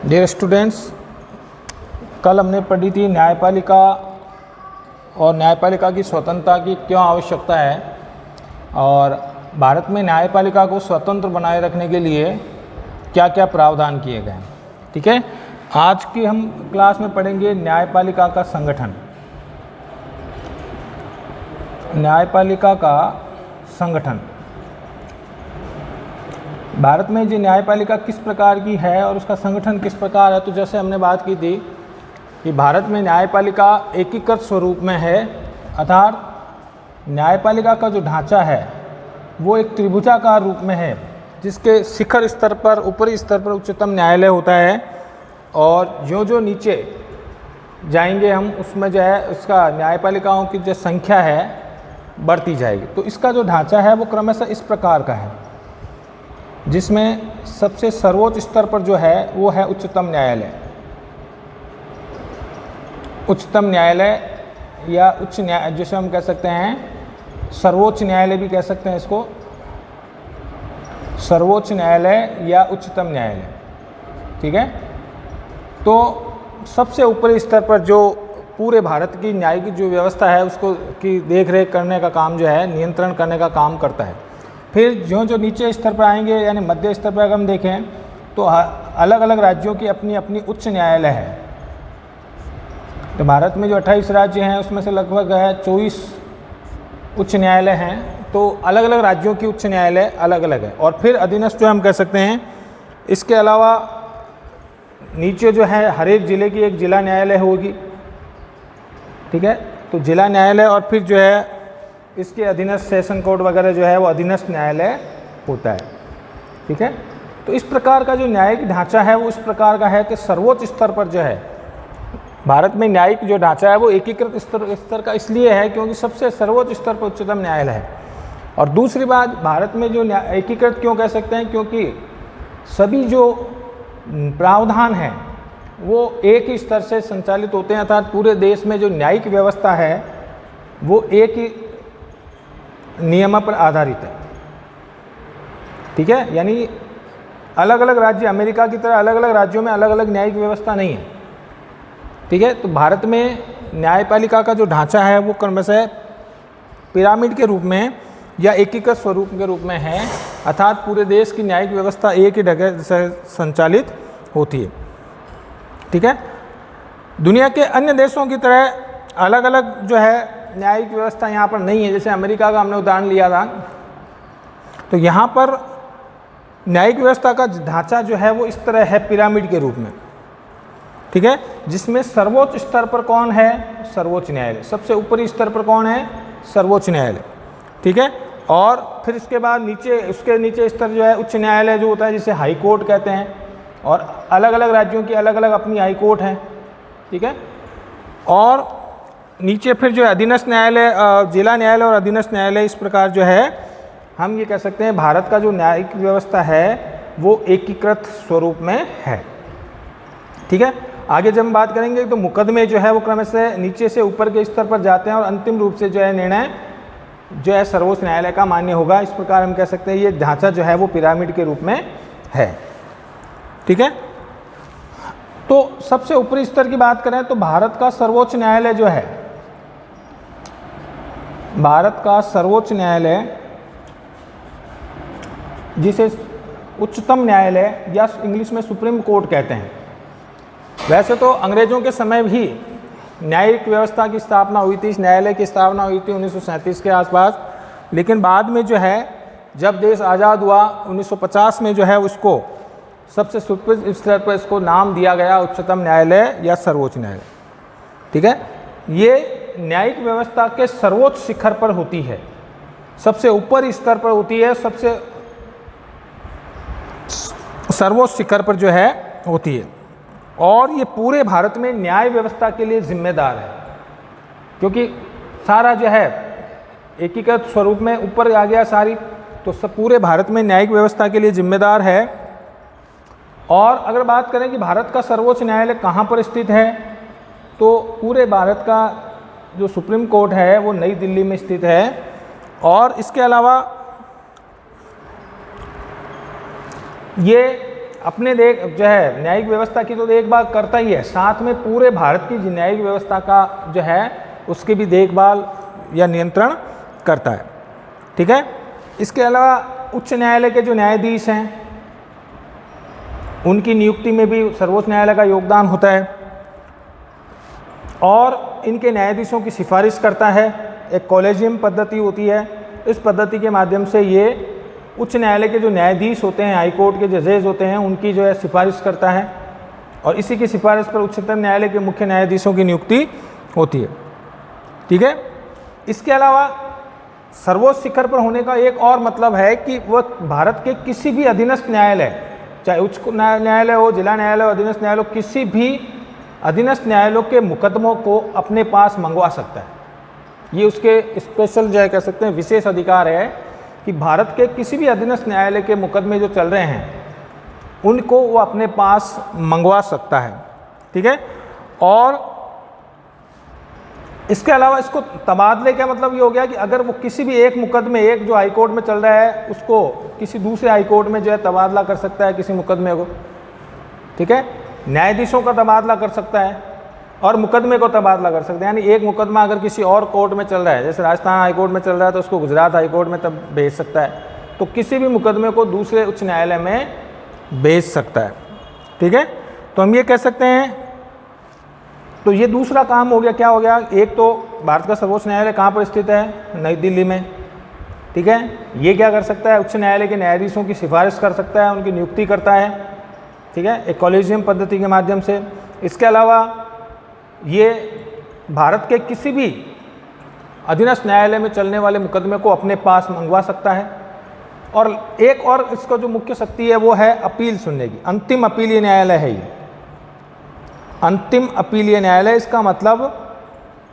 Dear students, कल हमने पढ़ी थी न्यायपालिका और न्यायपालिका की स्वतंत्रता की क्यों आवश्यकता है और भारत में न्यायपालिका को स्वतंत्र बनाए रखने के लिए क्या क्या प्रावधान किए गए हैं। ठीक है, आज की हम क्लास में पढ़ेंगे न्यायपालिका का संगठन। न्यायपालिका का संगठन, भारत में जो न्यायपालिका किस प्रकार की है और उसका संगठन किस प्रकार है। तो जैसे हमने बात की थी कि भारत में न्यायपालिका एकीकृत स्वरूप में है, अर्थात न्यायपालिका का जो ढांचा है वो एक त्रिभुजाकार रूप में है, जिसके शिखर स्तर पर, ऊपरी स्तर पर उच्चतम न्यायालय होता है और जो नीचे जाएंगे हम उसमें जो है उसका न्यायपालिकाओं की जो संख्या है बढ़ती जाएगी। तो इसका जो ढांचा है वो क्रमशः इस प्रकार का है, जिसमें सबसे सर्वोच्च स्तर पर जो है वो है उच्चतम न्यायालय। उच्चतम न्यायालय या उच्च न्याय, जिसे हम कह सकते हैं सर्वोच्च न्यायालय भी कह सकते हैं इसको, सर्वोच्च न्यायालय या उच्चतम न्यायालय। ठीक है, तो सबसे ऊपरी स्तर पर जो पूरे भारत की न्यायिक जो व्यवस्था है उसको की देखरेख करने का काम जो है, नियंत्रण करने का काम करता है। फिर जो नीचे स्तर पर आएंगे यानी मध्य स्तर पर अगर हम देखें तो अलग अलग राज्यों की अपनी अपनी उच्च न्यायालय है। तो भारत में जो 28 राज्य हैं उसमें से लगभग 24 उच्च न्यायालय हैं। तो अलग अलग राज्यों की उच्च न्यायालय अलग अलग है। और फिर अधीनस्थ जो हम कह सकते हैं, इसके अलावा नीचे जो है हर एक ज़िले की एक जिला न्यायालय होगी। ठीक है, तो जिला न्यायालय और फिर जो है इसके अधीनस्थ सेशन कोर्ट वगैरह जो है वो अधीनस्थ न्यायालय होता है। ठीक है, तो इस प्रकार का जो न्यायिक ढांचा है वो इस प्रकार का है कि सर्वोच्च स्तर पर जो है भारत में न्यायिक जो ढांचा है वो एकीकृत स्तर का इसलिए है क्योंकि सबसे सर्वोच्च स्तर पर उच्चतम न्यायालय है। और दूसरी बात, भारत में जो एकीकृत क्यों कह सकते हैं, क्योंकि सभी जो प्रावधान हैं वो एक ही स्तर से संचालित होते हैं, अर्थात पूरे देश में जो न्यायिक व्यवस्था है वो एक ही नियम पर आधारित है। ठीक है, यानी अलग अलग राज्य, अमेरिका की तरह अलग अलग राज्यों में अलग अलग न्यायिक व्यवस्था नहीं है। ठीक है, तो भारत में न्यायपालिका का जो ढांचा है वो क्रमशः पिरामिड के रूप में या एकीकृत स्वरूप के रूप में है, अर्थात पूरे देश की न्यायिक व्यवस्था एक ही जगह से संचालित होती है। ठीक है, दुनिया के अन्य देशों की तरह अलग अलग जो है न्यायिक व्यवस्था यहाँ पर नहीं है। जैसे अमेरिका का हमने उदाहरण लिया था, तो यहाँ पर न्यायिक व्यवस्था का ढांचा जो है वो इस तरह है पिरामिड के रूप में। ठीक है, जिसमें सर्वोच्च स्तर पर कौन है? सर्वोच्च न्यायालय। सबसे ऊपरी स्तर पर कौन है? सर्वोच्च न्यायालय। ठीक है, और फिर इसके बाद नीचे, उसके नीचे स्तर जो है उच्च न्यायालय जो होता है, जिसे हाई कोर्ट कहते हैं, और अलग अलग राज्यों की अलग अलग अपनी हाई कोर्ट हैं। ठीक है, और नीचे फिर जो है अधीनस्थ न्यायालय, जिला न्यायालय और अधीनस्थ न्यायालय। इस प्रकार जो है हम ये कह सकते हैं भारत का जो न्यायिक व्यवस्था है वो एकीकृत स्वरूप में है। ठीक है, आगे जब हम बात करेंगे तो मुकदमे जो है वो क्रमशः नीचे से ऊपर के स्तर पर जाते हैं और अंतिम रूप से जो है निर्णय जो है सर्वोच्च न्यायालय का मान्य होगा। इस प्रकार हम कह सकते हैं ये ढांचा जो है वो पिरामिड के रूप में है। ठीक है, तो सबसे ऊपरी स्तर की बात करें तो भारत का सर्वोच्च न्यायालय जो है, भारत का सर्वोच्च न्यायालय जिसे उच्चतम न्यायालय या इंग्लिश में सुप्रीम कोर्ट कहते हैं। वैसे तो अंग्रेजों के समय भी न्यायिक व्यवस्था की स्थापना हुई थी, इस न्यायालय की स्थापना हुई थी 1937 के आसपास, लेकिन बाद में जो है जब देश आज़ाद हुआ 1950 में जो है उसको सबसे सुप्रीम स्तर पर इसको नाम दिया गया उच्चतम न्यायालय या सर्वोच्च न्यायालय। ठीक है, ये न्यायिक व्यवस्था के सर्वोच्च शिखर पर होती है, सबसे ऊपर स्तर पर होती है, सबसे सर्वोच्च शिखर पर जो है होती है। और ये पूरे भारत में न्याय व्यवस्था के लिए जिम्मेदार है, क्योंकि सारा जो है एकीकृत स्वरूप में ऊपर आ गया सारी, तो सब पूरे भारत में न्यायिक व्यवस्था के लिए जिम्मेदार है। और अगर बात करें कि भारत का सर्वोच्च न्यायालय कहाँ पर स्थित है, तो पूरे भारत का जो सुप्रीम कोर्ट है वो नई दिल्ली में स्थित है। और इसके अलावा ये अपने जो है न्यायिक व्यवस्था की तो देखभाल करता ही है, साथ में पूरे भारत की न्यायिक व्यवस्था का जो है उसकी भी देखभाल या नियंत्रण करता है। ठीक है। इसके अलावा उच्च न्यायालय के जो न्यायाधीश हैं उनकी नियुक्ति में भी सर्वोच्च न्यायालय का योगदान होता है और इनके न्यायाधीशों की सिफारिश करता है। एक कॉलेजियम पद्धति होती है, इस पद्धति के माध्यम से ये उच्च न्यायालय के जो न्यायाधीश होते हैं, हाई कोर्ट के जजेस होते हैं, उनकी जो है सिफारिश करता है और इसी की सिफारिश पर उच्चतम न्यायालय के मुख्य न्यायाधीशों की नियुक्ति होती है। ठीक है। इसके अलावा सर्वोच्च शिखर पर होने का एक और मतलब है कि वह भारत के किसी भी अधीनस्थ न्यायालय, चाहे उच्च न्यायालय हो, जिला न्यायालय हो, अधीनस्थ न्यायालय हो, किसी भी अधीनस्थ न्यायालयों के मुकदमों को अपने पास मंगवा सकता है। ये उसके स्पेशल जो है कह सकते हैं विशेष अधिकार है कि भारत के किसी भी अधीनस्थ न्यायालय के मुकदमे जो चल रहे हैं उनको वो अपने पास मंगवा सकता है। ठीक है। और इसके अलावा इसको तबादले का मतलब ये हो गया कि अगर वो किसी भी एक मुकदमे, एक जो हाई कोर्ट में चल रहा है उसको किसी दूसरे हाई कोर्ट में जो है तबादला कर सकता है किसी मुकदमे को। ठीक है। न्यायाधीशों का तबादला कर सकता है और मुकदमे को तबादला कर सकते हैं। यानी एक मुकदमा अगर किसी और कोर्ट में चल रहा है, जैसे राजस्थान हाई कोर्ट में चल रहा है तो उसको गुजरात हाई कोर्ट में तब भेज सकता है, तो किसी भी मुकदमे को दूसरे उच्च न्यायालय में भेज सकता है। ठीक है। तो हम ये कह सकते हैं, तो ये दूसरा काम हो गया। क्या हो गया? एक तो भारत का सर्वोच्च न्यायालय कहाँ पर स्थित है? नई दिल्ली में। ठीक है। ये क्या कर सकता है? उच्च न्यायालय के न्यायाधीशों की सिफारिश कर सकता है, उनकी नियुक्ति करता है। ठीक है। एक कॉलेजियम पद्धति के माध्यम से। इसके अलावा ये भारत के किसी भी अधीनस्थ न्यायालय में चलने वाले मुकदमे को अपने पास मंगवा सकता है। और एक और इसका जो मुख्य शक्ति है वो है अपील सुनने की। अंतिम अपीलीय न्यायालय है ये, अंतिम अपीलीय न्यायालय। इसका मतलब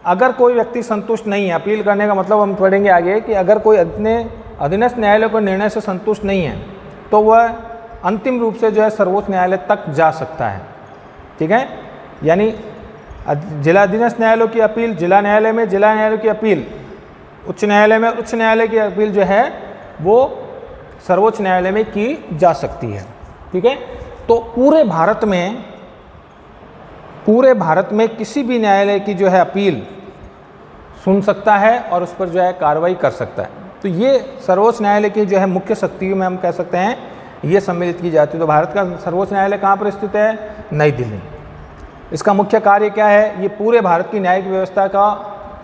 अगर कोई व्यक्ति संतुष्ट नहीं है, अपील करने का मतलब हम पढ़ेंगे आगे कि अगर कोई अपने अधीनस्थ न्यायालय के निर्णय से संतुष्ट नहीं है तो वह अंतिम रूप से जो है सर्वोच्च न्यायालय तक जा सकता है। ठीक है। यानी जिला अधीनस्थ न्यायालयों की अपील जिला न्यायालय में, जिला न्यायालय की अपील उच्च न्यायालय में, उच्च न्यायालय की अपील जो है वो सर्वोच्च न्यायालय में की जा सकती है। ठीक है। तो पूरे भारत में किसी भी न्यायालय की जो है अपील सुन सकता है और उस पर जो है कार्रवाई कर सकता है। तो ये सर्वोच्च न्यायालय की जो है मुख्य शक्तियों में हम कह सकते हैं ये सम्मिलित की जाती है। तो भारत का सर्वोच्च न्यायालय कहाँ पर स्थित है? नई दिल्ली। इसका मुख्य कार्य क्या है? ये पूरे भारत की न्यायिक व्यवस्था का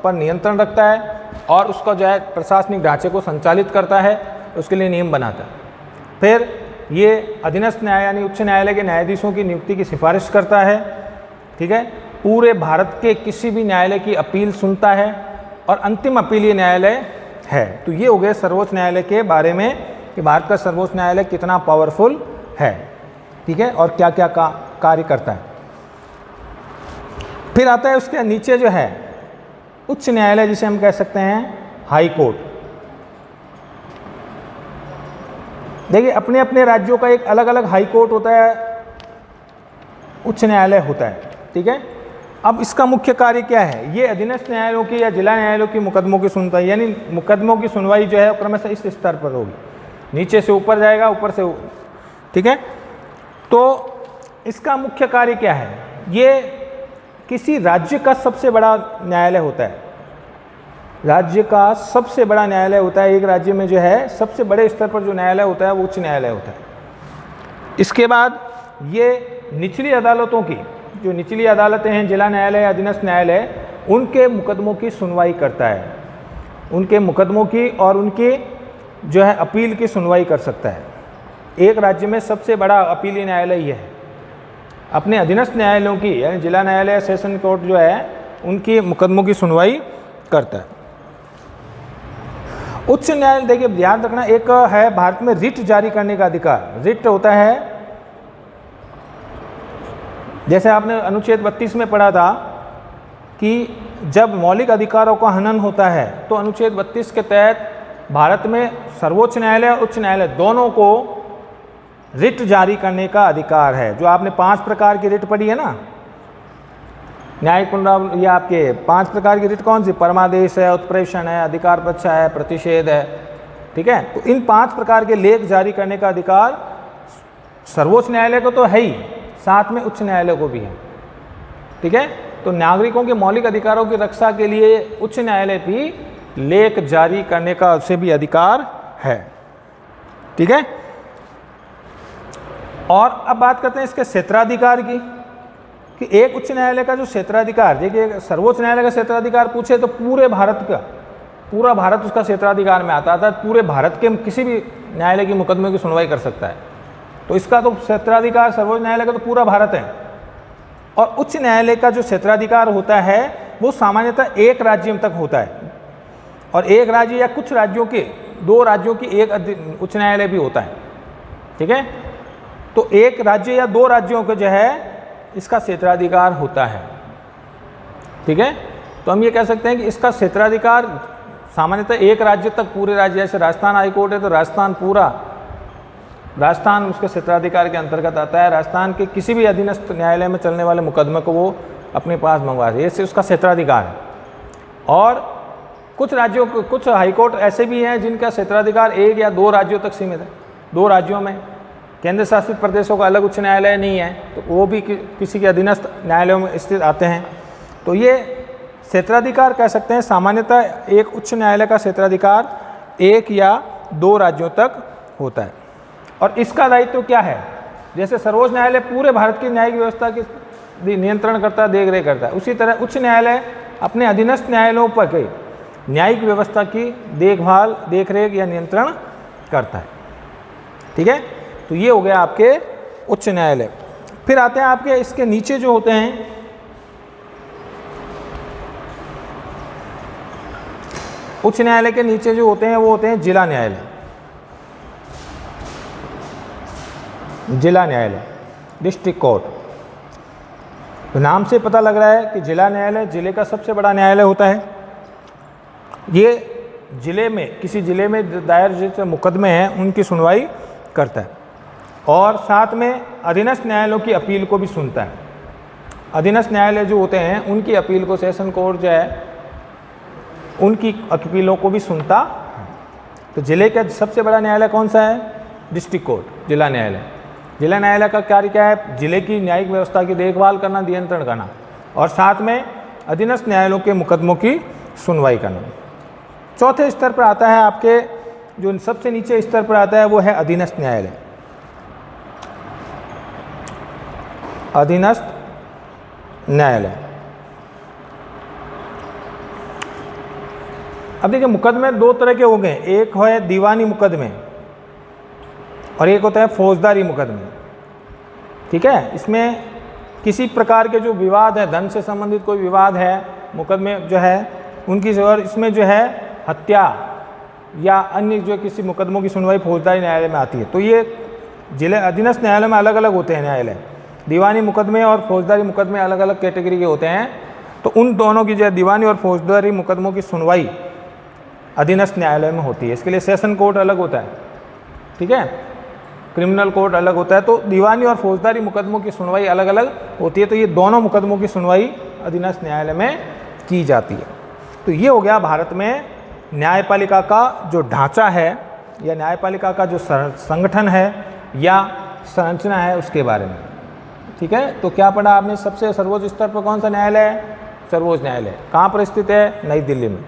पर नियंत्रण रखता है और उसका जो है प्रशासनिक ढांचे को संचालित करता है, उसके लिए नियम बनाता है। फिर ये अधीनस्थ न्याय यानी उच्च न्यायालय के न्यायाधीशों की नियुक्ति की सिफारिश करता है। ठीक है। पूरे भारत के किसी भी न्यायालय की अपील सुनता है और अंतिम अपीलीय न्यायालय है। तो ये हो गए सर्वोच्च न्यायालय के बारे में कि भारत का सर्वोच्च न्यायालय कितना पावरफुल है। ठीक है। और क्या क्या कार्य करता है। फिर आता है उसके नीचे जो है उच्च न्यायालय, जिसे हम कह सकते हैं हाई कोर्ट। देखिए अपने अपने राज्यों का एक अलग अलग हाई कोर्ट होता है, उच्च न्यायालय होता है। ठीक है। अब इसका मुख्य कार्य क्या है? ये अधीनस्थ न्यायालयों की या जिला न्यायालयों की मुकदमों की सुनवाई, यानी मुकदमों की सुनवाई जो है क्रमशः इस स्तर पर होगी, नीचे से ऊपर जाएगा, ऊपर से। ठीक है। तो इसका मुख्य कार्य क्या है? ये किसी राज्य का सबसे बड़ा न्यायालय होता है। राज्य का सबसे बड़ा न्यायालय होता है। एक राज्य में जो है सबसे बड़े स्तर पर जो न्यायालय होता है वो उच्च न्यायालय होता है। इसके बाद ये निचली अदालतों की, जो निचली अदालतें हैं, जिला न्यायालय, अधीनस्थ न्यायालय, उनके मुकदमों की सुनवाई करता है। उनके मुकदमों की और उनकी जो है अपील की सुनवाई कर सकता है। एक राज्य में सबसे बड़ा अपीलीय न्यायालय ये है। अपने अधीनस्थ न्यायालयों की यानी जिला न्यायालय, सेशन कोर्ट जो है उनकी मुकदमों की सुनवाई करता है। उच्च न्यायालय, देखिए ध्यान रखना, एक है भारत में रिट जारी करने का अधिकार। रिट होता है, जैसे आपने अनुच्छेद 32 में पढ़ा था कि जब मौलिक अधिकारों का हनन होता है तो अनुच्छेद 32 के तहत भारत में सर्वोच्च न्यायालय और उच्च न्यायालय दोनों को रिट जारी करने का अधिकार है। जो आपने 5 प्रकार की रिट पढ़ी है ना, न्यायिक पुनरावृत्ति, ये आपके 5 प्रकार की रिट कौन सी? परमादेश है, उत्प्रेषण है, अधिकार पक्षा है, प्रतिषेध है। ठीक है। तो इन 5 प्रकार के लेख जारी करने का अधिकार सर्वोच्च न्यायालय को तो है ही, साथ में उच्च न्यायालय को भी है। ठीक है, तो नागरिकों के मौलिक अधिकारों की रक्षा के लिए उच्च न्यायालय भी लेख जारी करने का उसे भी अधिकार है। ठीक है, और अब बात करते हैं इसके क्षेत्राधिकार की, कि एक उच्च न्यायालय का जो क्षेत्राधिकार, देखिए सर्वोच्च न्यायालय का क्षेत्राधिकार पूछे तो पूरे भारत का, पूरा भारत उसका क्षेत्राधिकार में आता है, पूरे भारत के किसी भी न्यायालय की मुकदमे की सुनवाई कर सकता है। तो इसका तो क्षेत्राधिकार सर्वोच्च न्यायालय का तो पूरा भारत है। और उच्च न्यायालय का जो क्षेत्राधिकार होता है वो सामान्यतः एक राज्य तक होता है, और एक राज्य या कुछ राज्यों के, 2 राज्यों की एक उच्च न्यायालय भी होता है। ठीक है, तो एक राज्य या 2 राज्यों को जो है इसका क्षेत्राधिकार होता है। ठीक है, तो हम ये कह सकते हैं कि इसका क्षेत्राधिकार सामान्यतः एक राज्य तक, पूरे राज्य, जैसे राजस्थान हाईकोर्ट है तो राजस्थान पूरा, राजस्थान उसके क्षेत्राधिकार के अंतर्गत आता है। राजस्थान के किसी भी अधीनस्थ न्यायालय में चलने वाले मुकदमे को वो अपने पास मंगवा रहे, इससे उसका क्षेत्राधिकार है। और कुछ राज्यों को, कुछ हाईकोर्ट ऐसे भी हैं जिनका क्षेत्राधिकार 1 या 2 राज्यों तक सीमित है। 2 राज्यों में, केंद्र शासित प्रदेशों का अलग उच्च न्यायालय नहीं है, तो वो भी किसी के अधीनस्थ न्यायालयों में स्थित आते हैं। तो ये क्षेत्राधिकार कह सकते हैं, सामान्यतः एक उच्च न्यायालय का क्षेत्राधिकार 1 या 2 राज्यों तक होता है। और इसका दायित्व क्या है? जैसे सर्वोच्च न्यायालय पूरे भारत की न्यायिक व्यवस्था की नियंत्रण करता है, देख रेख करता है, उसी तरह उच्च न्यायालय अपने अधीनस्थ न्यायालयों पर के न्यायिक व्यवस्था की देखभाल, देखरेख या नियंत्रण करता है। ठीक है, तो ये हो गया आपके उच्च न्यायालय। फिर आते हैं आपके इसके नीचे जो होते हैं, उच्च न्यायालय के नीचे जो होते हैं वो होते हैं जिला न्यायालय। जिला न्यायालय, डिस्ट्रिक्ट कोर्ट। तो नाम से पता लग रहा है कि जिला न्यायालय जिले का सबसे बड़ा न्यायालय होता है। ये जिले में, किसी जिले में दायर जो मुकदमे हैं उनकी सुनवाई करता है, और साथ में अधीनस्थ न्यायालयों की अपील को भी सुनता है। अधीनस्थ न्यायालय जो होते हैं उनकी अपील को सेशन कोर्ट जो है उनकी अपीलों को भी सुनता है। तो जिले का सबसे बड़ा न्यायालय कौन सा है? डिस्ट्रिक्ट कोर्ट, जिला न्यायालय। जिला न्यायालय का कार्य क्या है? जिले की न्यायिक व्यवस्था की देखभाल करना, नियंत्रण करना, और साथ में अधीनस्थ न्यायालयों के मुकदमों की सुनवाई करना। चौथे स्तर पर आता है आपके, जो सबसे नीचे स्तर पर आता है वो है अधीनस्थ न्यायालय। अधीनस्थ न्यायालय। अब देखिए, मुकदमे 2 तरह के हो गए, एक है दीवानी मुकदमे और एक होता है फौजदारी मुकदमे। ठीक है, इसमें किसी प्रकार के जो विवाद है, धन से संबंधित कोई विवाद है, मुकदमे जो है उनकी, और इसमें जो है हत्या या अन्य जो किसी मुकदमों की सुनवाई फौजदारी न्यायालय में आती है। तो ये जिले अधीनस्थ न्यायालय में अलग अलग होते हैं न्यायालय। दीवानी मुकदमे और फौजदारी मुकदमे अलग अलग कैटेगरी के होते हैं। तो उन दोनों की जो है दीवानी और फौजदारी मुकदमों की सुनवाई अधीनस्थ न्यायालय में होती है। इसके लिए सेशन कोर्ट अलग होता है, ठीक है, क्रिमिनल कोर्ट अलग होता है। तो दीवानी और फौजदारी मुकदमों की सुनवाई अलग अलग होती है। तो ये दोनों मुकदमों की सुनवाई अधीनस्थ न्यायालय में की जाती है। तो ये हो गया भारत में न्यायपालिका का जो ढांचा है या न्यायपालिका का जो संगठन है या संरचना है उसके बारे में। ठीक है, तो क्या पढ़ा आपने? सबसे सर्वोच्च स्तर पर कौन सा न्यायालय है? सर्वोच्च न्यायालय। कहाँ पर स्थित है? नई दिल्ली में।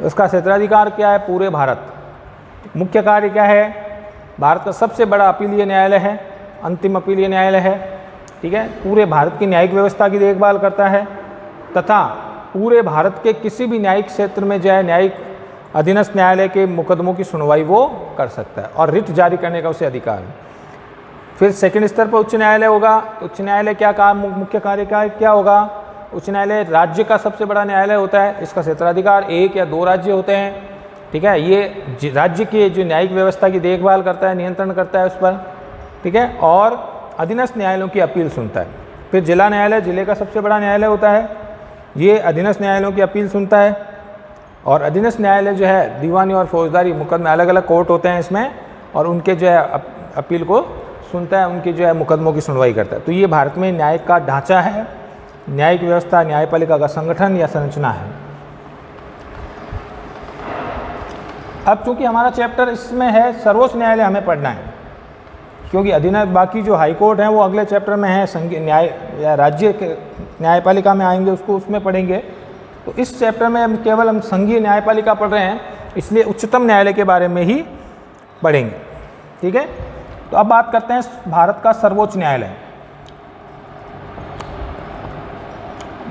उसका क्षेत्राधिकार क्या है? पूरे भारत। मुख्य कार्य क्या है? भारत का सबसे बड़ा अपीलीय न्यायालय है, अंतिम अपीलीय न्यायालय है। ठीक है, पूरे भारत की न्यायिक व्यवस्था की देखभाल करता है तथा पूरे भारत के किसी भी न्यायिक क्षेत्र में जो है न्यायिक अधीनस्थ न्यायालय के मुकदमों की सुनवाई वो कर सकता है और रिट जारी करने का उसे अधिकार है। फिर सेकंड स्तर पर उच्च न्यायालय होगा। तो उच्च न्यायालय क्या काम, मुख्य कार्य क्या होगा? उच्च न्यायालय राज्य का सबसे बड़ा न्यायालय होता है। इसका क्षेत्राधिकार 1 या 2 राज्य होते हैं। ठीक है, ये राज्य के जो न्यायिक व्यवस्था की देखभाल करता है, नियंत्रण करता है उस पर। ठीक है, और अधीनस्थ न्यायालयों की अपील सुनता है। फिर जिला न्यायालय जिले का सबसे बड़ा न्यायालय होता है। ये अधीनस्थ न्यायालयों की अपील सुनता है। और अधीनस्थ न्यायालय जो है दीवानी और फौजदारी मुकदमे अलग अलग कोर्ट होते हैं इसमें, और उनके जो है अपील को सुनता है, उनकी जो है मुकदमों की सुनवाई करता है। तो ये भारत में न्याय का ढांचा है, न्यायिक व्यवस्था, न्यायपालिका का संगठन या संरचना है। अब चूंकि हमारा चैप्टर इसमें है सर्वोच्च न्यायालय हमें पढ़ना है, क्योंकि अधीनस्थ बाकी जो हाई कोर्ट हैं वो अगले चैप्टर में है, संघीय न्याय या राज्य के न्यायपालिका में आएंगे, उसको उसमें पढ़ेंगे। तो इस चैप्टर में हम संघीय न्यायपालिका पढ़ रहे हैं, इसलिए उच्चतम न्यायालय के बारे में ही पढ़ेंगे। ठीक है, तो अब बात करते हैं भारत का सर्वोच्च न्यायालय।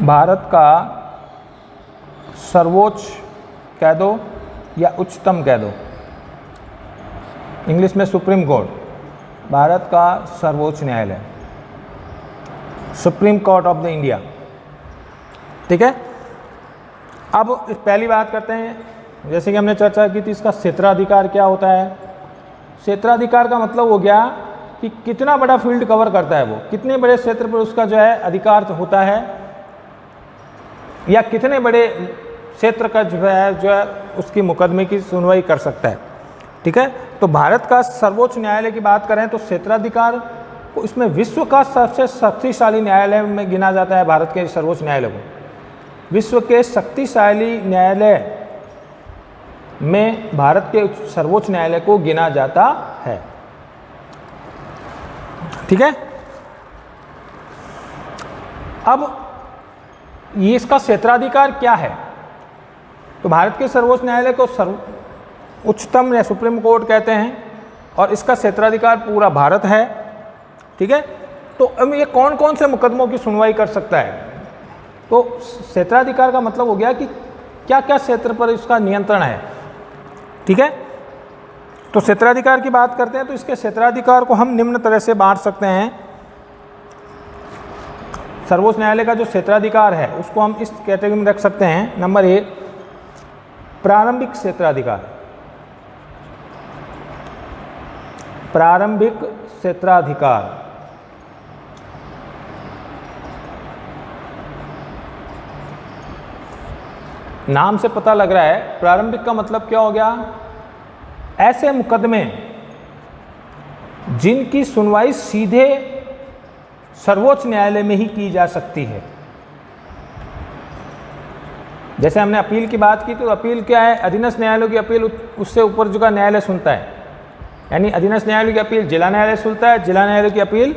भारत का सर्वोच्च कह दो या उच्चतम कह दो, इंग्लिश में सुप्रीम कोर्ट, भारत का सर्वोच्च न्यायालय, supreme court of the India. ठीक है, अब पहली बात करते हैं, जैसे कि हमने चर्चा की थी, इसका क्षेत्राधिकार क्या होता है। क्षेत्राधिकार का मतलब हो गया कि कितना बड़ा फील्ड कवर करता है वो, कितने बड़े क्षेत्र पर उसका जो है अधिकार होता है, या कितने बड़े क्षेत्र का जो है उसकी मुकदमे की सुनवाई कर सकता है। ठीक है, तो भारत का सर्वोच्च न्यायालय की बात करें तो क्षेत्राधिकार को इसमें विश्व का सबसे शक्तिशाली न्यायालय में गिना जाता है। भारत के सर्वोच्च न्यायालय को विश्व के शक्तिशाली न्यायालय में भारत के सर्वोच्च न्यायालय को गिना जाता है। ठीक है, अब ये इसका क्षेत्राधिकार क्या है, तो भारत के सर्वोच्च न्यायालय को उच्चतम या सुप्रीम कोर्ट कहते हैं, और इसका क्षेत्राधिकार पूरा भारत है। ठीक है, तो अब ये कौन कौन से मुकदमों की सुनवाई कर सकता है, तो क्षेत्राधिकार का मतलब हो गया कि क्या क्या क्षेत्र पर इसका नियंत्रण है। ठीक है, तो क्षेत्राधिकार की बात करते हैं तो इसके क्षेत्राधिकार को हम निम्न तरह से बांट सकते हैं। सर्वोच्च न्यायालय का जो क्षेत्राधिकार है उसको हम इस कैटेगरी में रख सकते हैं। नंबर 1, प्रारंभिक क्षेत्राधिकार। प्रारंभिक क्षेत्राधिकार नाम से पता लग रहा है, प्रारंभिक का मतलब क्या हो गया, ऐसे मुकदमे जिनकी सुनवाई सीधे सर्वोच्च न्यायालय में ही की जा सकती है। जैसे हमने अपील की बात की, तो अपील क्या है, अधीनस्थ न्यायालयों की अपील उससे ऊपर जो का न्यायालय सुनता है, यानी अधीनस्थ न्यायालय की अपील जिला न्यायालय सुनता है, जिला न्यायालय की अपील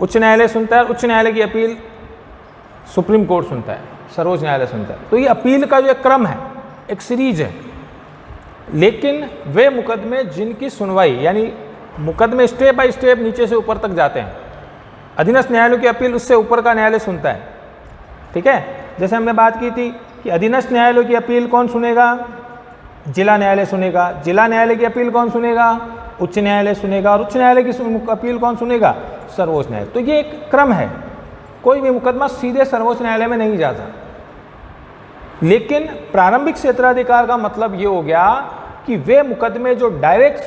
उच्च न्यायालय सुनता है, उच्च न्यायालय की अपील सुप्रीम कोर्ट सुनता है, सर्वोच्च न्यायालय सुनता है। तो ये अपील का जो एक क्रम है, एक सीरीज है। लेकिन वे मुकदमे जिनकी सुनवाई, यानी मुकदमे स्टेप बाय स्टेप नीचे से ऊपर तक जाते हैं, अधीनस्थ न्यायालय की अपील उससे ऊपर का न्यायालय सुनता है। ठीक है, जैसे हमने बात की थी कि अधीनस्थ न्यायालय की अपील कौन सुनेगा, जिला न्यायालय सुनेगा, जिला न्यायालय की अपील कौन सुनेगा, उच्च न्यायालय सुनेगा, और उच्च न्यायालय की अपील कौन सुनेगा, सर्वोच्च न्यायालय। तो ये एक क्रम है, कोई भी मुकदमा सीधे सर्वोच्च न्यायालय में नहीं जाता। लेकिन प्रारंभिक क्षेत्राधिकार का मतलब ये हो गया कि वे मुकदमे जो डायरेक्ट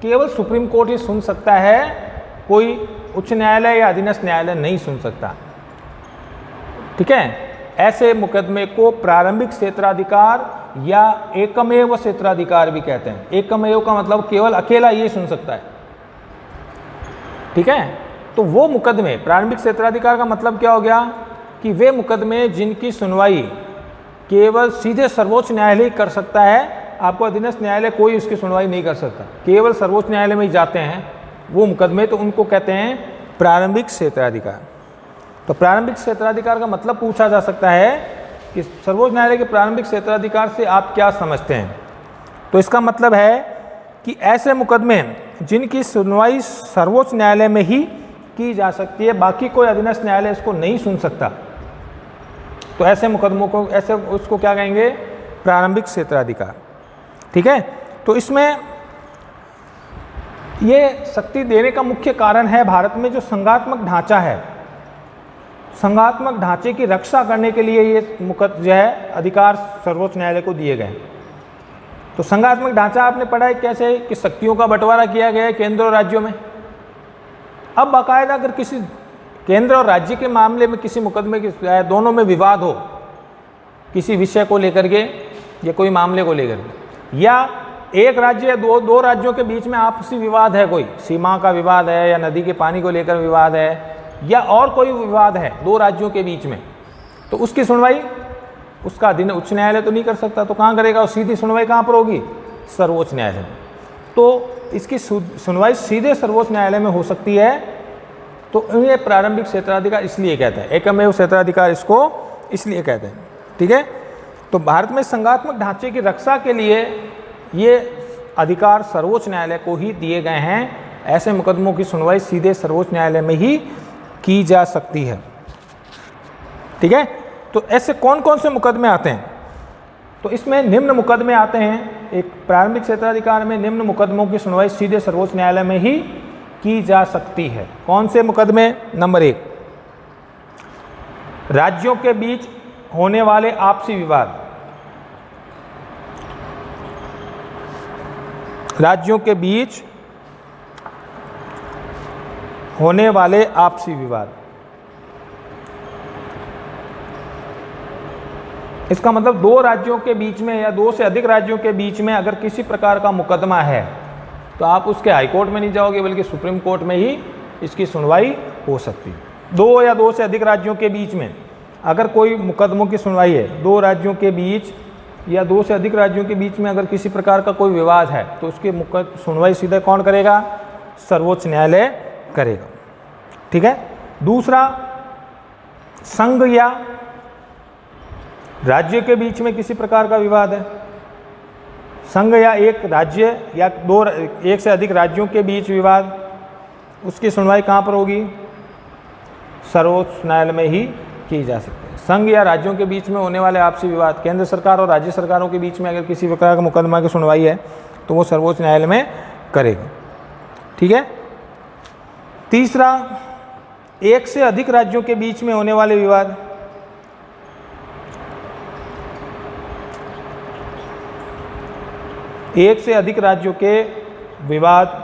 केवल सुप्रीम कोर्ट ही सुन सकता है, कोई उच्च न्यायालय या अधीनस्थ न्यायालय नहीं सुन सकता। ठीक है, ऐसे मुकदमे को प्रारंभिक क्षेत्राधिकार या एकमेव क्षेत्राधिकार भी कहते हैं। एकमेव का मतलब केवल अकेला ये सुन सकता है। ठीक है, तो वो मुकदमे, प्रारंभिक क्षेत्राधिकार का मतलब क्या हो गया कि वे मुकदमे जिनकी सुनवाई केवल सीधे सर्वोच्च न्यायालय कर सकता है, आपको अधीनस्थ न्यायालय कोई उसकी सुनवाई नहीं कर सकता, केवल सर्वोच्च न्यायालय में ही जाते हैं वो मुकदमे, तो उनको कहते हैं प्रारंभिक क्षेत्राधिकार। तो प्रारंभिक क्षेत्राधिकार का मतलब पूछा जा सकता है कि सर्वोच्च न्यायालय के प्रारंभिक क्षेत्राधिकार से आप क्या समझते हैं। तो इसका मतलब है कि ऐसे मुकदमे जिनकी सुनवाई सर्वोच्च न्यायालय में ही की जा सकती है, बाकी कोई अधीनस्थ न्यायालय इसको नहीं सुन सकता, तो ऐसे मुकदमों को, ऐसे उसको क्या कहेंगे, प्रारंभिक क्षेत्राधिकार। ठीक है, तो इसमें ये शक्ति देने का मुख्य कारण है भारत में जो संघात्मक ढांचा है, संघात्मक ढांचे की रक्षा करने के लिए ये जो है अधिकार सर्वोच्च न्यायालय को दिए गए। तो संघात्मक ढांचा आपने पढ़ा है कैसे, कि शक्तियों का बंटवारा किया गया है केंद्र और राज्यों में। अब बाकायदा अगर किसी केंद्र और राज्य के मामले में किसी मुकदमे के दोनों में विवाद हो, किसी विषय को लेकर के या कोई मामले को लेकर के, या एक राज्य या दो राज्यों के बीच में आपसी विवाद है, कोई सीमा का विवाद है या नदी के पानी को लेकर विवाद है, या और कोई विवाद है दो राज्यों के बीच में, तो उसकी सुनवाई उसका अधीन उच्च न्यायालय तो नहीं कर सकता, तो कहाँ करेगा, सीधी सुनवाई कहाँ पर होगी, सर्वोच्च न्यायालय में। तो इसकी सुनवाई सीधे सर्वोच्च न्यायालय में हो सकती है, तो इन्हें प्रारंभिक क्षेत्राधिकार इसलिए कहते हैं, एकमेव क्षेत्राधिकार इसको इसलिए कहते हैं। ठीक है, तो भारत में संघात्मक ढांचे की रक्षा के लिए ये अधिकार सर्वोच्च न्यायालय को ही दिए गए हैं। ऐसे मुकदमों की सुनवाई सीधे सर्वोच्च न्यायालय में ही की जा सकती है। ठीक है, तो ऐसे कौन कौन से मुकदमे आते हैं? तो इसमें निम्न मुकदमे आते हैं। एक प्रारंभिक क्षेत्राधिकार में निम्न मुकदमों की सुनवाई सीधे सर्वोच्च न्यायालय में ही की जा सकती है। कौन से मुकदमे? नंबर 1, राज्यों के बीच होने वाले आपसी विवाद। राज्यों के बीच होने वाले आपसी विवाद, इसका मतलब दो राज्यों के बीच में या दो से अधिक राज्यों के बीच में अगर किसी प्रकार का मुकदमा है तो आप उसके हाई कोर्ट में नहीं जाओगे बल्कि सुप्रीम कोर्ट में ही इसकी सुनवाई हो सकती है। दो या दो से अधिक राज्यों के बीच में अगर कोई मुकदमों की सुनवाई है, दो राज्यों के बीच या दो से अधिक राज्यों के बीच में अगर किसी प्रकार का कोई विवाद है तो उसकी सुनवाई सीधे कौन करेगा? सर्वोच्च न्यायालय करेगा। ठीक है, दूसरा, संघ या राज्य के बीच में किसी प्रकार का विवाद है, संघ या एक राज्य या एक से अधिक राज्यों के बीच विवाद, उसकी सुनवाई कहाँ पर होगी? सर्वोच्च न्यायालय में ही की जा सकती है। संघ या राज्यों के बीच में होने वाले आपसी विवाद, केंद्र सरकार और राज्य सरकारों के बीच में अगर किसी प्रकार का मुकदमा की सुनवाई है तो वो सर्वोच्च न्यायालय में करेगा। ठीक है, तीसरा, एक से अधिक राज्यों के बीच में होने वाले विवाद, एक से अधिक राज्यों के विवाद,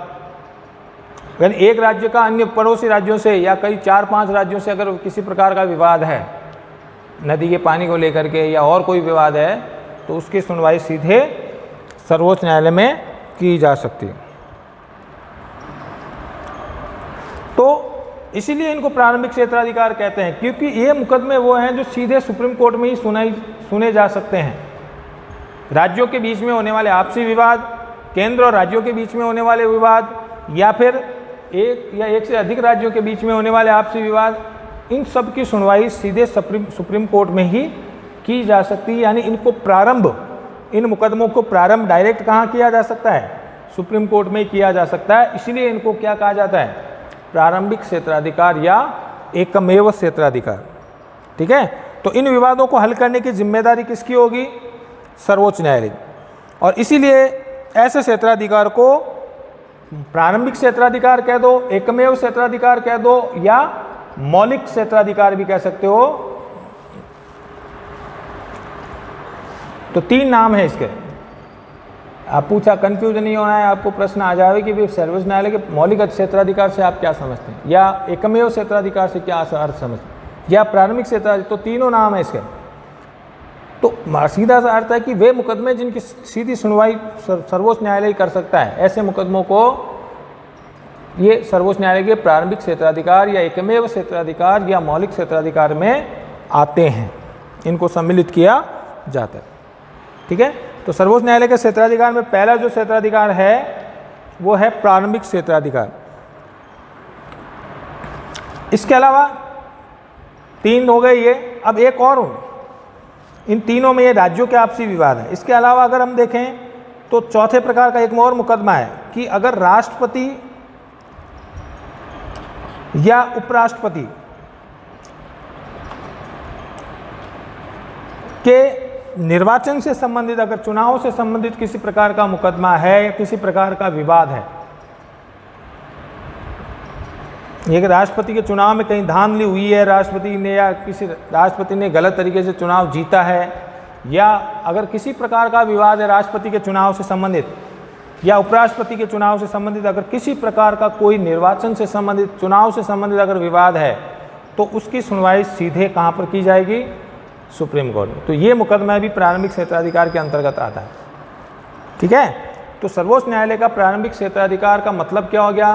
यानी एक राज्य का अन्य पड़ोसी राज्यों से या कई 4-5 राज्यों से अगर किसी प्रकार का विवाद है, नदी के पानी को लेकर के या और कोई विवाद है, तो उसकी सुनवाई सीधे सर्वोच्च न्यायालय में की जा सकती है। तो इसीलिए इनको प्रारंभिक क्षेत्राधिकार कहते हैं, क्योंकि ये मुकदमे वो हैं जो सीधे सुप्रीम कोर्ट में ही सुने जा सकते हैं। राज्यों के बीच में होने वाले आपसी विवाद, केंद्र और राज्यों के बीच में होने वाले विवाद, या फिर एक या एक से अधिक राज्यों के बीच में होने वाले आपसी विवाद, इन सब की सुनवाई सीधे सुप्रीम कोर्ट में ही की जा सकती है। यानी इनको प्रारंभ, इन मुकदमों को प्रारंभ डायरेक्ट कहाँ किया जा सकता है? सुप्रीम कोर्ट में किया जा सकता है। इसलिए इनको क्या कहा जाता है? प्रारंभिक क्षेत्राधिकार या एकमेव क्षेत्राधिकार। ठीक है, तो इन विवादों को हल करने की जिम्मेदारी किसकी होगी? सर्वोच्च न्यायालय। और इसीलिए ऐसे क्षेत्राधिकार को प्रारंभिक क्षेत्राधिकार कह दो, एकमेव क्षेत्राधिकार कह दो, या मौलिक क्षेत्राधिकार भी कह सकते हो। तो 3 नाम है इसके। आप पूछा, कंफ्यूज नहीं होना है आपको, प्रश्न आ जाए कि सर्वोच्च न्यायालय के मौलिक क्षेत्राधिकार से आप क्या समझते हैं, या एकमेव क्षेत्राधिकार से क्या अर्थ समझते हैं, या प्रारंभिक क्षेत्राधिकार, तो तीनों नाम है इसके। तो सीधा सा अर्थ है कि वे मुकदमे जिनकी सीधी सुनवाई सर्वोच्च न्यायालय कर सकता है, ऐसे मुकदमों को ये सर्वोच्च न्यायालय के प्रारंभिक क्षेत्राधिकार या एकमेव क्षेत्राधिकार या मौलिक क्षेत्राधिकार में आते हैं, इनको सम्मिलित किया जाता है। ठीक है, तो सर्वोच्च न्यायालय के क्षेत्राधिकार में पहला जो क्षेत्राधिकार है वो है प्रारंभिक क्षेत्राधिकार। इसके अलावा 3 हो गए ये, अब एक और हो, इन तीनों में ये राज्यों के आपसी विवाद है। इसके अलावा अगर हम देखें तो चौथे प्रकार का एक और मुकदमा है कि अगर राष्ट्रपति या उपराष्ट्रपति के निर्वाचन से संबंधित, अगर चुनाव से संबंधित किसी प्रकार का मुकदमा है या किसी प्रकार का विवाद है, एक राष्ट्रपति के चुनाव में कहीं धांधली हुई है, राष्ट्रपति ने या किसी राष्ट्रपति ने गलत तरीके से चुनाव जीता है, या अगर किसी प्रकार का विवाद है राष्ट्रपति के चुनाव से संबंधित या उपराष्ट्रपति के चुनाव से संबंधित, अगर किसी प्रकार का कोई निर्वाचन से संबंधित, चुनाव से संबंधित अगर विवाद है तो उसकी सुनवाई सीधे कहाँ पर की जाएगी? सुप्रीम कोर्ट में। तो ये मुकदमा भी प्रारंभिक क्षेत्राधिकार के अंतर्गत आता है। ठीक है, तो सर्वोच्च न्यायालय का प्रारंभिक क्षेत्राधिकार का मतलब क्या हो गया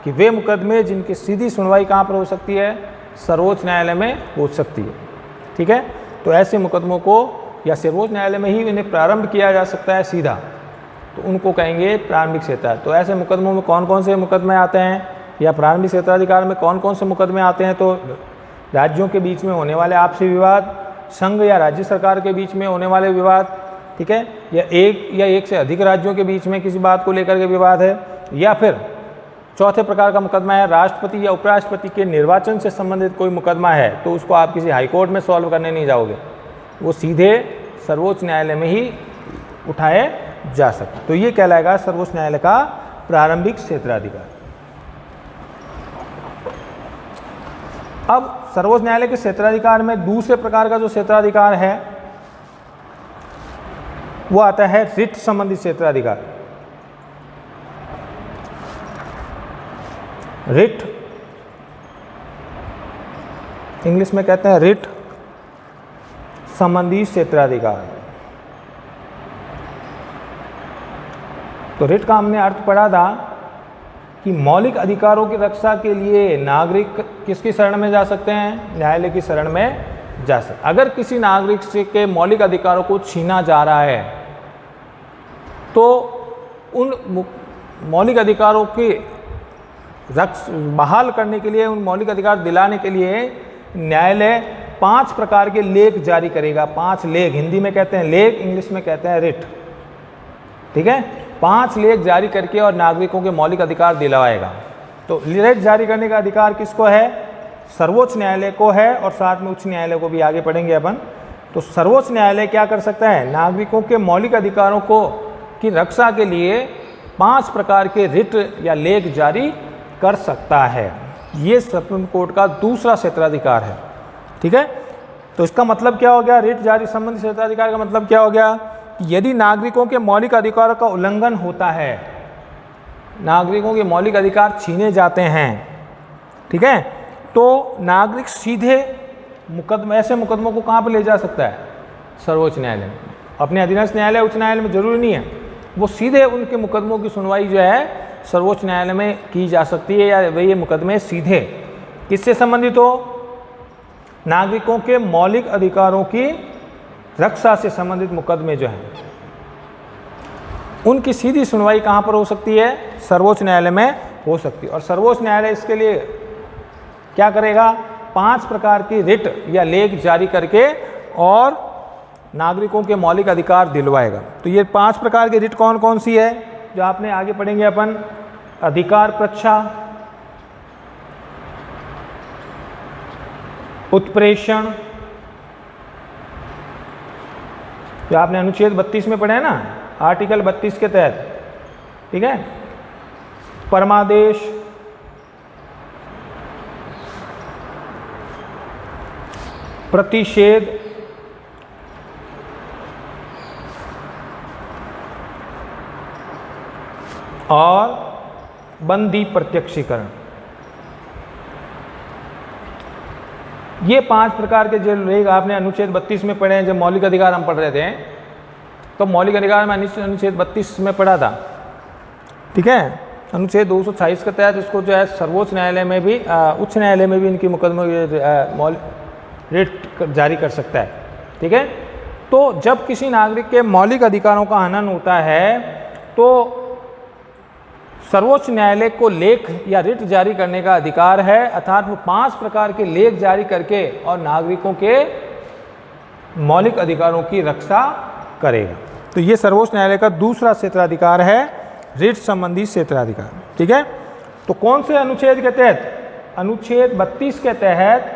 कि वे मुकदमे जिनकी सीधी सुनवाई कहाँ पर हो सकती है? सर्वोच्च न्यायालय में हो सकती है। ठीक है, तो ऐसे मुकदमों को या सर्वोच्च न्यायालय में ही इन्हें प्रारंभ किया जा सकता है सीधा, तो उनको कहेंगे प्रारंभिक क्षेत्राधिकार। तो ऐसे मुकदमों में कौन कौन से मुकदमे आते हैं या प्रारंभिक क्षेत्राधिकार में कौन कौन से मुकदमे आते हैं? तो राज्यों के बीच में होने वाले आपसी विवाद, संघ या राज्य सरकार के बीच में होने वाले विवाद, ठीक है, या एक से अधिक राज्यों के बीच में किसी बात को लेकर के विवाद है, या फिर चौथे प्रकार का मुकदमा है राष्ट्रपति या उपराष्ट्रपति के निर्वाचन से संबंधित कोई मुकदमा है, तो उसको आप किसी हाईकोर्ट में सॉल्व करने नहीं जाओगे, वो सीधे सर्वोच्च न्यायालय में ही उठाए जा सकते। तो ये कहलाएगा सर्वोच्च न्यायालय का प्रारंभिक क्षेत्राधिकार। अब सर्वोच्च न्यायालय के क्षेत्राधिकार में दूसरे प्रकार का जो क्षेत्राधिकार है वो आता है रिट संबंधी क्षेत्राधिकार। रिट इंग्लिश में कहते हैं रिट संबंधी क्षेत्राधिकार। तो रिट का हमने अर्थ पढ़ा था कि मौलिक अधिकारों की रक्षा के लिए नागरिक किसकी शरण में जा सकते हैं? न्यायालय की शरण में जा सकते। अगर किसी नागरिक से के मौलिक अधिकारों को छीना जा रहा है तो उन मौलिक अधिकारों की बहाल करने के लिए, उन मौलिक अधिकार दिलाने के लिए न्यायालय 5 प्रकार के लेख जारी करेगा। 5 लेख, हिंदी में कहते हैं लेख, इंग्लिश में कहते हैं रिट, ठीक है। 5 लेख जारी करके और नागरिकों के मौलिक अधिकार दिलवाएगा। तो रिट जारी करने का अधिकार किसको है? सर्वोच्च न्यायालय को है, और साथ में उच्च न्यायालय को भी आगे पढ़ेंगे अपन। तो सर्वोच्च न्यायालय क्या कर सकता है? नागरिकों के मौलिक अधिकारों को की रक्षा के लिए 5 प्रकार के रिट या लेख जारी कर सकता है। ये सुप्रीम कोर्ट का दूसरा क्षेत्राधिकार है, ठीक है। तो इसका मतलब क्या हो गया? रिट जारी संबंधी क्षेत्राधिकार का मतलब क्या हो गया? यदि नागरिकों के मौलिक अधिकारों का उल्लंघन होता है, नागरिकों के मौलिक अधिकार छीने जाते हैं, ठीक है, तो नागरिक सीधे ऐसे मुकदमों को कहाँ पर ले जा सकता है? सर्वोच्च न्यायालय में। अपने अधीनस्थ न्यायालय, उच्च न्यायालय में जरूरी नहीं है, वो सीधे उनके मुकदमों की सुनवाई जो है सर्वोच्च न्यायालय में की जा सकती है, या वे ये मुकदमे सीधे किससे संबंधित हो? नागरिकों के मौलिक अधिकारों की रक्षा से संबंधित मुकदमे जो हैं उनकी सीधी सुनवाई कहाँ पर हो सकती है? सर्वोच्च न्यायालय में हो सकती है। और सर्वोच्च न्यायालय इसके लिए क्या करेगा? 5 प्रकार की रिट या लेख जारी करके और नागरिकों के मौलिक अधिकार दिलवाएगा। तो ये 5 प्रकार की रिट कौन कौन सी है जो आपने आगे पढ़ेंगे अपन? अधिकार प्रच्छा, उत्प्रेषण, जो आपने अनुच्छेद 32 में पढ़ा है ना, आर्टिकल 32 के तहत, ठीक है, परमादेश, प्रतिषेध, और बंदी प्रत्यक्षीकरण। ये 5 प्रकार के जो लेख आपने अनुच्छेद 32 में पढ़े हैं। जब मौलिक अधिकार हम पढ़ रहे थे तो मौलिक अधिकार में अनुच्छेद 32 में पढ़ा था, ठीक है। अनुच्छेद 226 के तहत इसको जो है सर्वोच्च न्यायालय में भी, उच्च न्यायालय में भी इनकी मुकदमे रिट जारी कर सकता है, ठीक है। तो जब किसी नागरिक के मौलिक अधिकारों का हनन होता है तो सर्वोच्च न्यायालय को लेख या रिट जारी करने का अधिकार है, अर्थात वो 5 प्रकार के लेख जारी करके और नागरिकों के मौलिक अधिकारों की रक्षा करेगा। तो ये सर्वोच्च न्यायालय का दूसरा क्षेत्राधिकार है, रिट संबंधी क्षेत्राधिकार, ठीक है। तो कौन से अनुच्छेद के तहत? अनुच्छेद 32 के तहत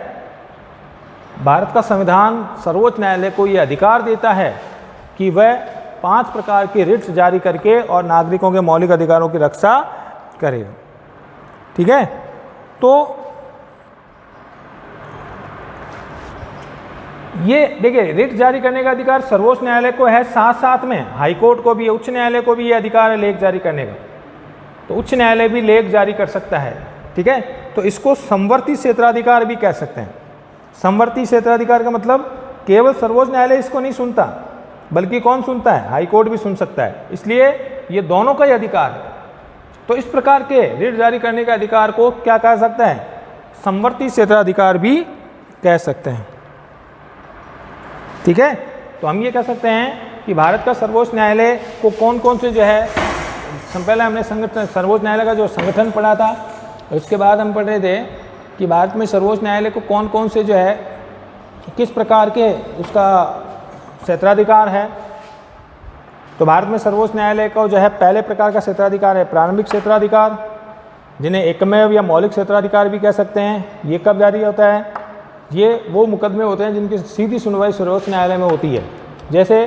भारत का संविधान सर्वोच्च न्यायालय को ये अधिकार देता है कि वह 5 प्रकार के रिट्स जारी करके और नागरिकों के मौलिक अधिकारों की रक्षा करेगा, ठीक है। तो ये देखिए, रिट जारी करने का अधिकार सर्वोच्च न्यायालय को है, साथ साथ में हाई कोर्ट को भी, उच्च न्यायालय को भी ये अधिकार है लेख जारी करने का। तो उच्च न्यायालय भी लेख जारी कर सकता है, ठीक है। तो इसको समवर्ती क्षेत्राधिकार भी कह सकते हैं। समवर्ती क्षेत्राधिकार का मतलब केवल सर्वोच्च न्यायालय इसको नहीं सुनता, बल्कि कौन सुनता है? हाई कोर्ट भी सुन सकता है। इसलिए ये दोनों का ही अधिकार है। तो इस प्रकार के रिट जारी करने के अधिकार को क्या कह सकता है? समवर्ती क्षेत्राधिकार भी कह सकते हैं, ठीक है। तो हम ये कह सकते हैं कि भारत का सर्वोच्च न्यायालय को कौन कौन से जो है, पहले हमने सर्वोच्च न्यायालय का जो संगठन पढ़ा था, उसके बाद हम पढ़ रहे थे कि भारत में सर्वोच्च न्यायालय को कौन कौन से जो है, किस प्रकार के उसका क्षेत्राधिकार है। तो भारत में सर्वोच्च न्यायालय का जो है पहले प्रकार का क्षेत्राधिकार है प्रारंभिक क्षेत्राधिकार, जिन्हें एकमेव या मौलिक क्षेत्राधिकार भी कह सकते हैं। ये कब जारी होता है? ये वो मुकदमे होते हैं जिनकी सीधी सुनवाई सर्वोच्च न्यायालय में होती है, जैसे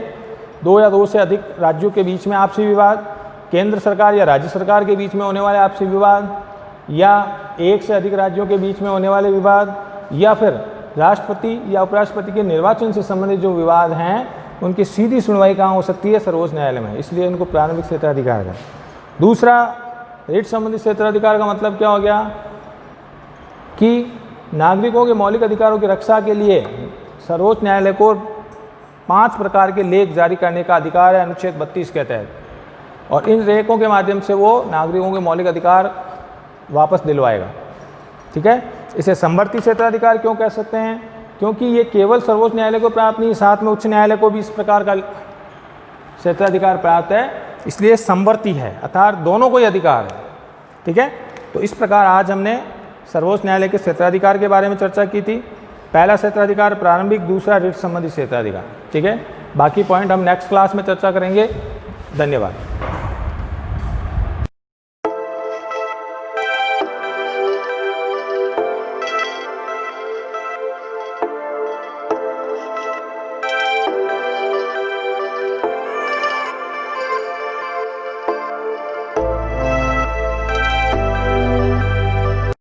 2 या 2 से अधिक राज्यों के बीच में आपसी विवाद, केंद्र सरकार या राज्य सरकार के बीच में होने वाले आपसी विवाद, या 1 से अधिक राज्यों के बीच में होने वाले विवाद, या फिर राष्ट्रपति या उपराष्ट्रपति के निर्वाचन से संबंधित जो विवाद हैं उनकी सीधी सुनवाई कहाँ हो सकती है? सर्वोच्च न्यायालय में, इसलिए इनको प्रारंभिक क्षेत्राधिकार है। दूसरा, रिट संबंधित क्षेत्राधिकार का मतलब क्या हो गया कि नागरिकों के मौलिक अधिकारों की रक्षा के लिए सर्वोच्च न्यायालय को 5 प्रकार के लेख जारी करने का अधिकार है अनुच्छेद 32 के तहत, और इन लेखों के माध्यम से वो नागरिकों के मौलिक अधिकार वापस दिलवाएगा। ठीक है, इसे समवर्ती क्षेत्राधिकार क्यों कह सकते हैं? क्योंकि ये केवल सर्वोच्च न्यायालय को प्राप्त नहीं, साथ में उच्च न्यायालय को भी इस प्रकार का क्षेत्राधिकार प्राप्त है, इसलिए समवर्ती है, अर्थात दोनों को ही अधिकार है। ठीक है, तो इस प्रकार आज हमने सर्वोच्च न्यायालय के क्षेत्राधिकार के बारे में चर्चा की थी। पहला क्षेत्राधिकार प्रारंभिक, दूसरा रिट संबंधी क्षेत्राधिकार। ठीक है, बाकी पॉइंट हम नेक्स्ट क्लास में चर्चा करेंगे। धन्यवाद।